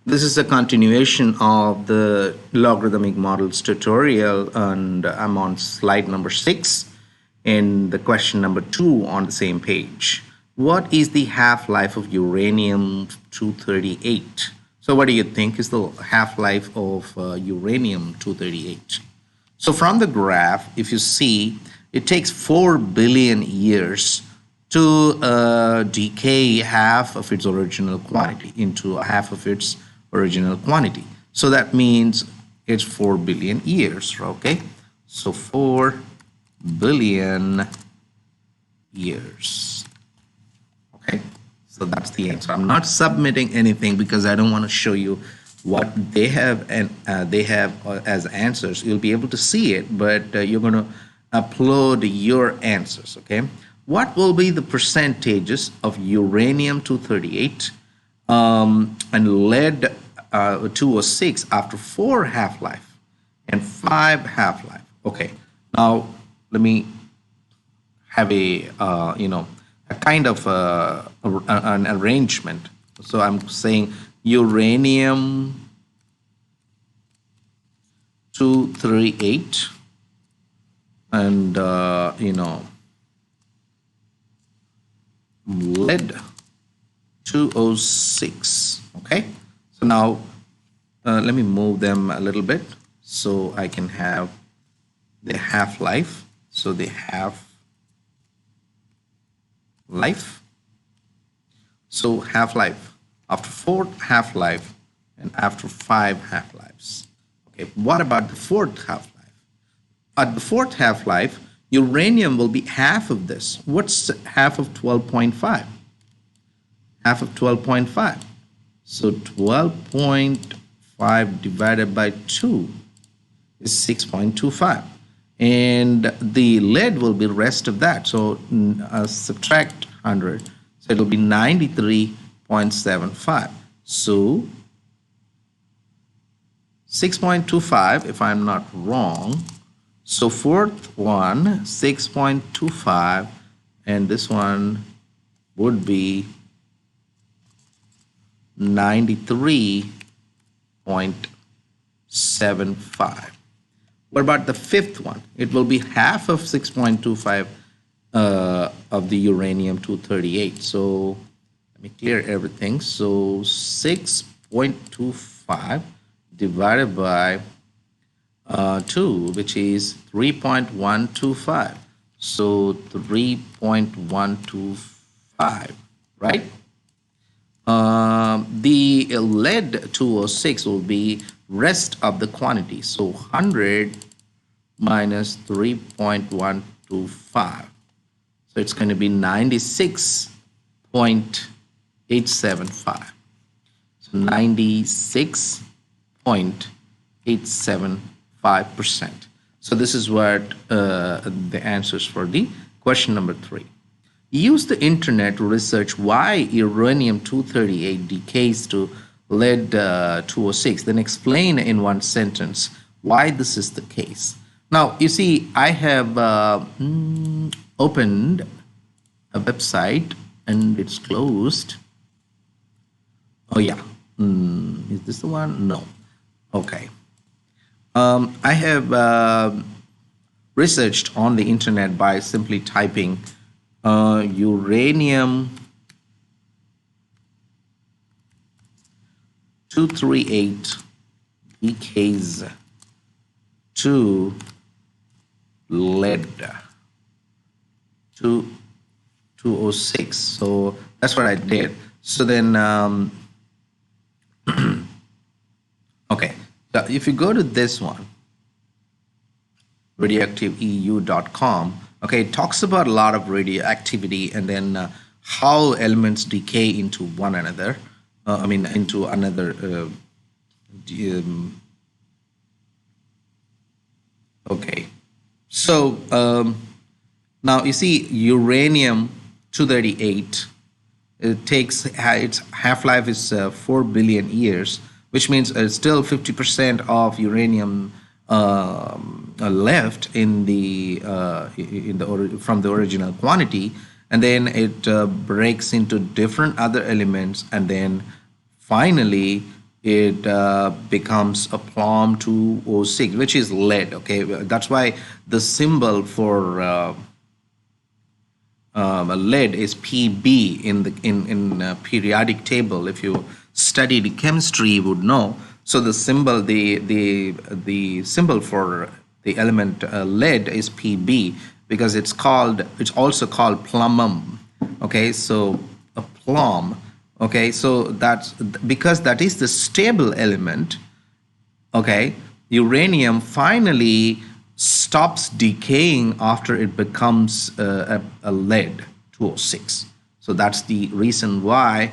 This is a continuation of the logarithmic models tutorial, and I'm on slide number 6 in the question number 2 on the same page. What is the half-life of uranium-238? So what do you think is the half-life of uranium-238? So from the graph, if you see, it takes 4 billion years to decay half of its original quantity into half of its original quantity. So that means it's 4 billion years, okay? So 4 billion years, okay? So that's the answer. I'm not submitting anything because I don't want to show you what they have and as answers. You'll be able to see it, but you're going to upload your answers, okay? What will be the percentages of uranium-238 and lead 206 after 4 half-life and 5 half-life? Okay, now let me have a a kind of an arrangement. So I'm saying uranium 238 and lead 206. Okay, so now let me move them a little bit so I can have the half-life. So they have life. So half-life after 4 half-life and after 5 half-lives. Okay, what about the 4th half-life? At the 4th half-life, uranium will be half of this. What's half of 12.5? Half of 12.5. So 12.5 divided by 2 is 6.25. And the lead will be the rest of that. So subtract 100. So it'll be 93.75. So 6.25, if I'm not wrong. So 4th one, 6.25, and this one would be 93.75. What about the 5th one? It will be half of 6.25 of the uranium-238. So let me clear everything. So 6.25 divided by 2, which is 3.125. So 3.125, right? The lead 206 will be rest of the quantity. So 100 minus 3.125. So it's going to be 96.875. So 96.875%. So this is what the answers for the question number 3. Use the internet to research why uranium-238 decays to lead-206. Then explain in one sentence why this is the case. Now, you see, I have opened a website and it's closed. Oh, yeah. Is this the one? No. Okay. I have researched on the internet by simply typing uranium 238 decays to lead 206. So that's what I did. So then okay, so if you go to this one, radioactiveeu.com, okay, it talks about a lot of radioactivity and then how elements decay into one another. Into another. Okay, so now you see uranium 238. It takes its half-life is 4 billion years, which means still 50% of uranium left in from the original quantity, and then it breaks into different other elements, and then finally it becomes a plum 206, which is lead. Okay, that's why the symbol for lead is Pb in the periodic table. If you studied chemistry, you would know. So the symbol, the symbol for the element lead is Pb, because it's also called plumum. Okay, so a plum. Okay, so that's because that is the stable element. Okay, uranium finally stops decaying after it becomes a lead 206. So that's the reason why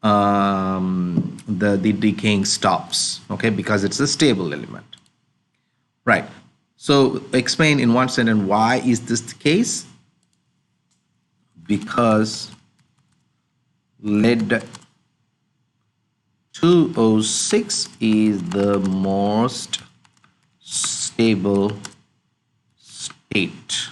the decaying stops. Okay, because it's a stable element. Right. So explain in one sentence why is this the case? Because lead 206 is the most stable state.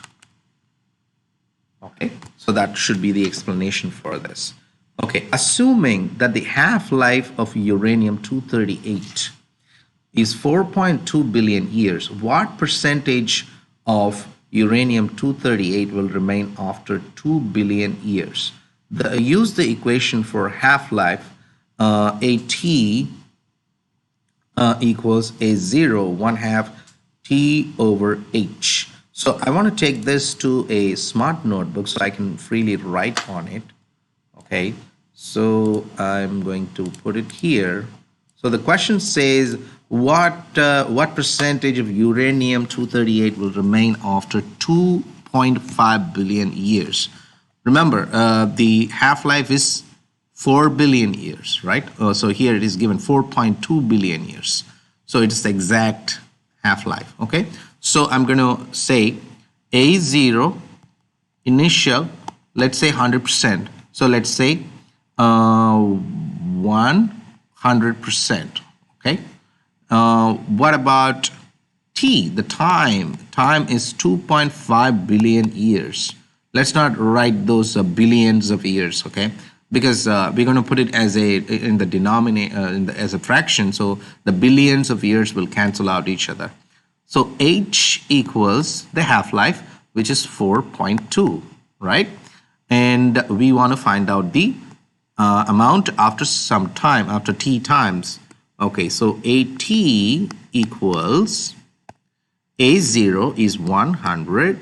Okay, so that should be the explanation for this. Okay, assuming that the half-life of uranium-238 is 4.2 billion years, what percentage of uranium-238 will remain after 2 billion years? Use the equation for half-life. AT equals A0, 1/2 T over H. So I want to take this to a smart notebook so I can freely write on it. Okay, so I'm going to put it here. So the question says, what percentage of uranium-238 will remain after 2.5 billion years? Remember, the half-life is 4 billion years, right? So here it is given 4.2 billion years. So it is the exact half-life, okay? So I'm going to say A0 initial, let's say 100%. So let's say 100%, okay? What about T, the time? Time is 2.5 billion years. Let's not write those billions of years, okay? Because we're going to put it as in the denominator as a fraction, so the billions of years will cancel out each other. So H equals the half-life, which is 4.2, right? And we want to find out the amount after some time, after T times. Okay, so AT equals A0 is 100,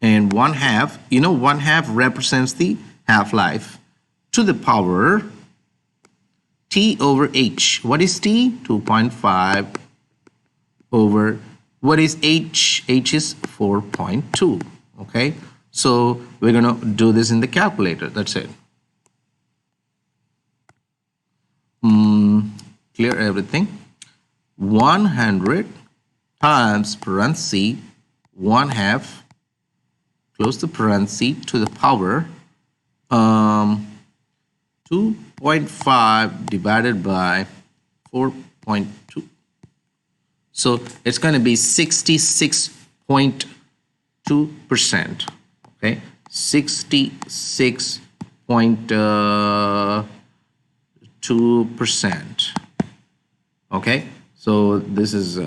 and 1/2, 1/2 represents the half-life, to the power T over H. What is T? 2.5 over, what is H? H is 4.2, okay? So we're going to do this in the calculator, that's it. Clear everything. 100 times parenthesis 1/2, close the parenthesis, to the power 2.5 divided by 4.2. So it's going to be 66.2%. Okay, 66.2%. Okay, so this is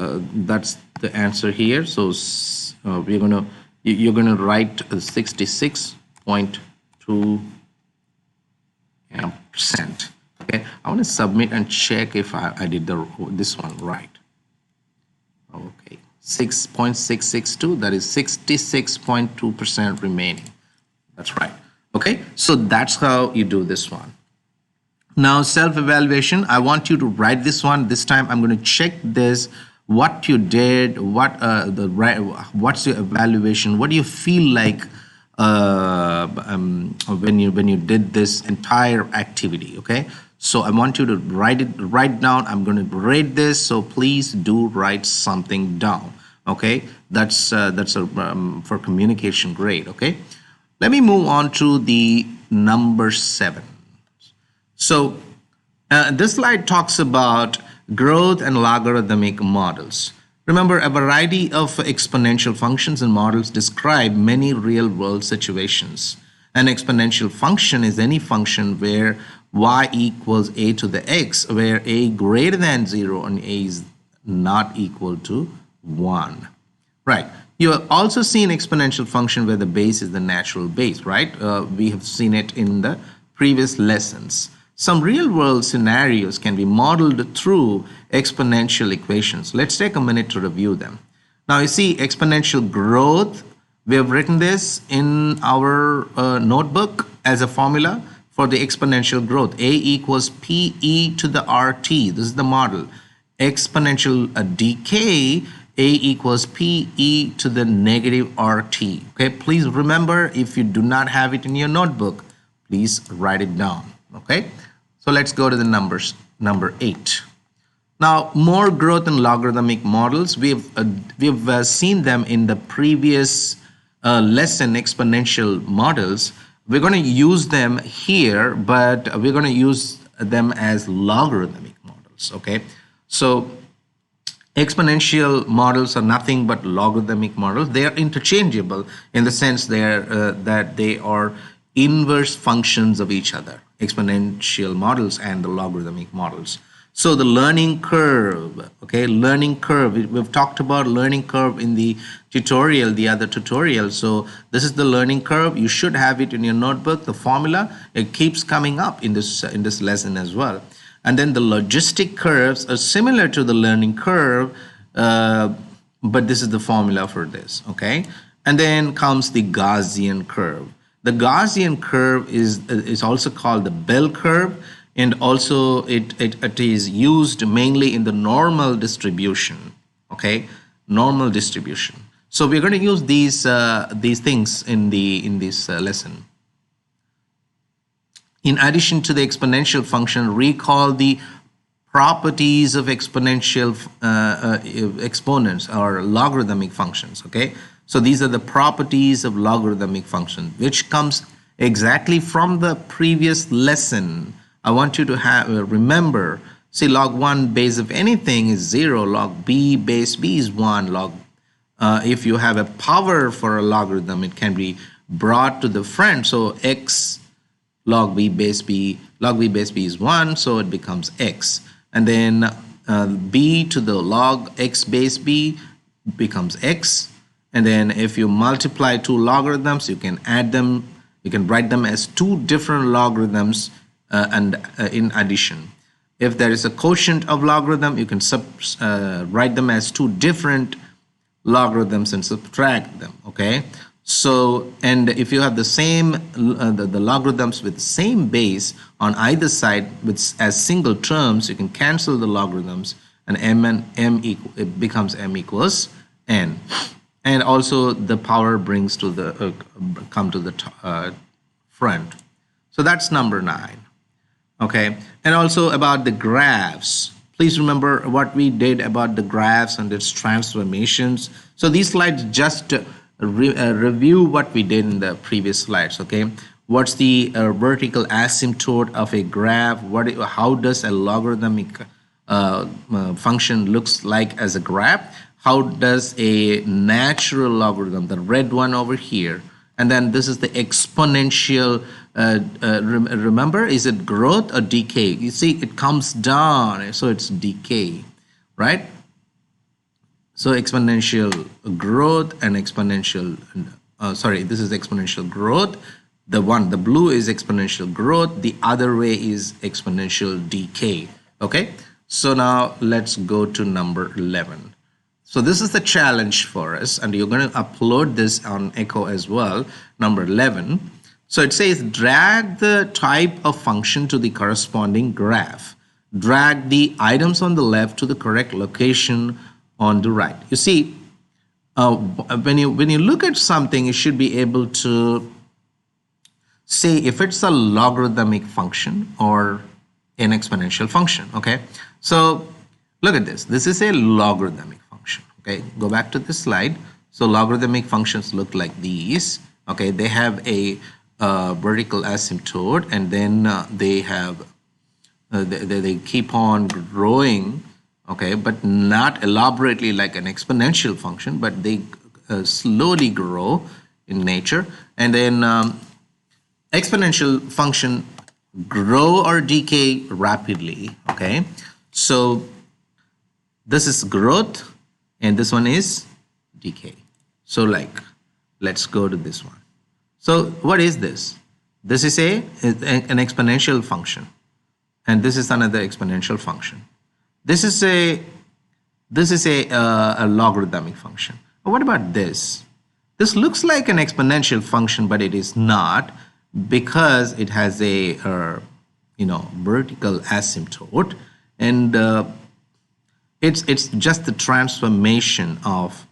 that's the answer here. So you're gonna write 66.2%. Okay, I want to submit and check if I did this one right. Okay, 6.662, that is 66.2% remaining. That's right. Okay, so that's how you do this one. Now, self-evaluation, I want you to write this one. This time I'm going to check this, what you did, what's your evaluation, what do you feel like when you did this entire activity, okay? So I want you to write down. I'm going to rate this, so please do write something down, okay? That's for communication grade, okay? Let me move on to the number 7. So this slide talks about growth and logarithmic models. Remember, a variety of exponential functions and models describe many real-world situations. An exponential function is any function where y equals a to the x, where a greater than 0 and a is not equal to 1. Right. You have also seen exponential function where the base is the natural base, right? We have seen it in the previous lessons. Some real-world scenarios can be modeled through exponential equations. Let's take a minute to review them. Now, you see exponential growth. We have written this in our notebook as a formula for the exponential growth. A equals PE to the RT. This is the model. Exponential decay, A equals PE to the negative RT. Okay, please remember, if you do not have it in your notebook, please write it down. Okay, so let's go to the numbers. Number 8. Now, more growth and logarithmic models. We've seen them in the previous lesson, exponential models. We're going to use them here, but we're going to use them as logarithmic models. Okay, so exponential models are nothing but logarithmic models. They are interchangeable in the sense that they are inverse functions of each other, exponential models and the logarithmic models. So the learning curve, okay, learning curve, we've talked about learning curve in the tutorial, the other tutorial. So this is the learning curve. You should have it in your notebook, the formula. It keeps coming up in this lesson as well. And then the logistic curves are similar to the learning curve, but this is the formula for this, okay? And then comes the Gaussian curve. The Gaussian curve is also called the bell curve, and also it is used mainly in the normal distribution, okay? Normal distribution. So we're going to use these things in this lesson. In addition to the exponential function, recall the properties of exponential exponents or logarithmic functions, okay? So these are the properties of logarithmic function, which comes exactly from the previous lesson. I want you to remember, see, log 1 base of anything is 0, log b base b is 1, log if you have a power for a logarithm, it can be brought to the front. So x log b base b is 1, so it becomes x. And then b to the log x base b becomes x. And then if you multiply two logarithms, you can add them, you can write them as two different logarithms in addition. If there is a quotient of logarithm, you can write them as two different logarithms and subtract them, okay? So, and if you have the same, the logarithms with the same base on either side as single terms, you can cancel the logarithms, and it becomes m equals n. And also the power brings to the, come to the front. So that's number 9, okay? And also about the graphs. Please remember what we did about the graphs and its transformations. So these slides just review what we did in the previous slides, okay? What's the vertical asymptote of a graph? How does a logarithmic function looks like as a graph? How does a natural logarithm, the red one over here, and then this is the exponential, remember, is it growth or decay? You see, it comes down, so it's decay, right? So exponential growth and exponential, this is exponential growth. The blue is exponential growth. The other way is exponential decay, okay? So now let's go to number 11. So this is the challenge for us, and you're going to upload this on Echo as well, number 11. So it says drag the type of function to the corresponding graph. Drag the items on the left to the correct location on the right. You see, when you look at something, you should be able to say if it's a logarithmic function or an exponential function, okay? So look at this. This is a logarithmic function, okay? Go back to this slide. So logarithmic functions look like these, okay? They have a vertical asymptote, and then they have they keep on growing, okay, but not elaborately like an exponential function, but they slowly grow in nature. And then exponential function grow or decay rapidly. Okay, so this is growth and this one is decay. So like, let's go to this one. So what is this? This is an exponential function, and this is another exponential function. This is a logarithmic function. What about this? This looks like an exponential function, but it is not, because it has a vertical asymptote, and it's just the transformation of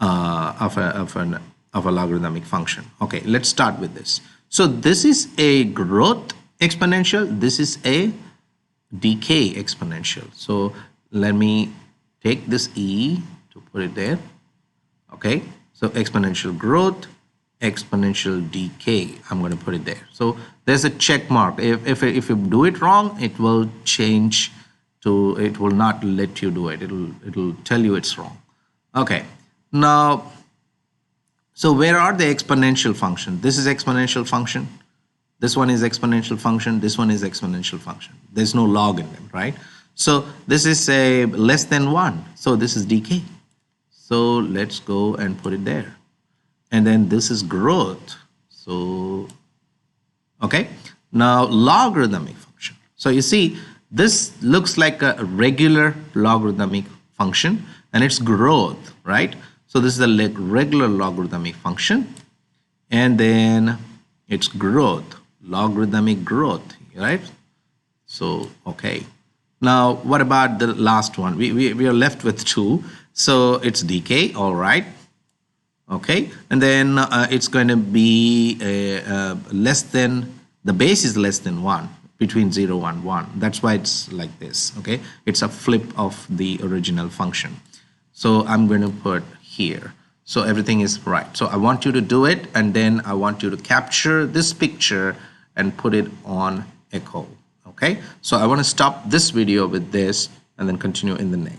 a logarithmic function. Okay, let's start with this. So this is a growth exponential. This is a decay exponential. So let me take this e to put it there. Okay, so exponential growth, exponential decay. I'm going to put it there. So there's a check mark. If you do it wrong, it will change to, it will not let you do it. It'll tell you it's wrong. Okay, now, so where are the exponential function? This is exponential function. This one is exponential function. This one is exponential function. There's no log in them, right? So this is a less than 1. So this is decay. So let's go and put it there. And then this is growth. So, okay. Now logarithmic function. So you see, this looks like a regular logarithmic function, and it's growth, right? So this is a regular logarithmic function, and then it's growth, logarithmic growth, right? So, okay. Now, what about the last one? We are left with 2. So it's decay, all right. Okay, and then it's going to be less than, the base is less than 1, between 0 and 1. That's why it's like this, okay? It's a flip of the original function. So I'm going to put here. So everything is right. So I want you to do it, and then I want you to capture this picture and put it on Echo. Okay, so I want to stop this video with this and then continue in the next.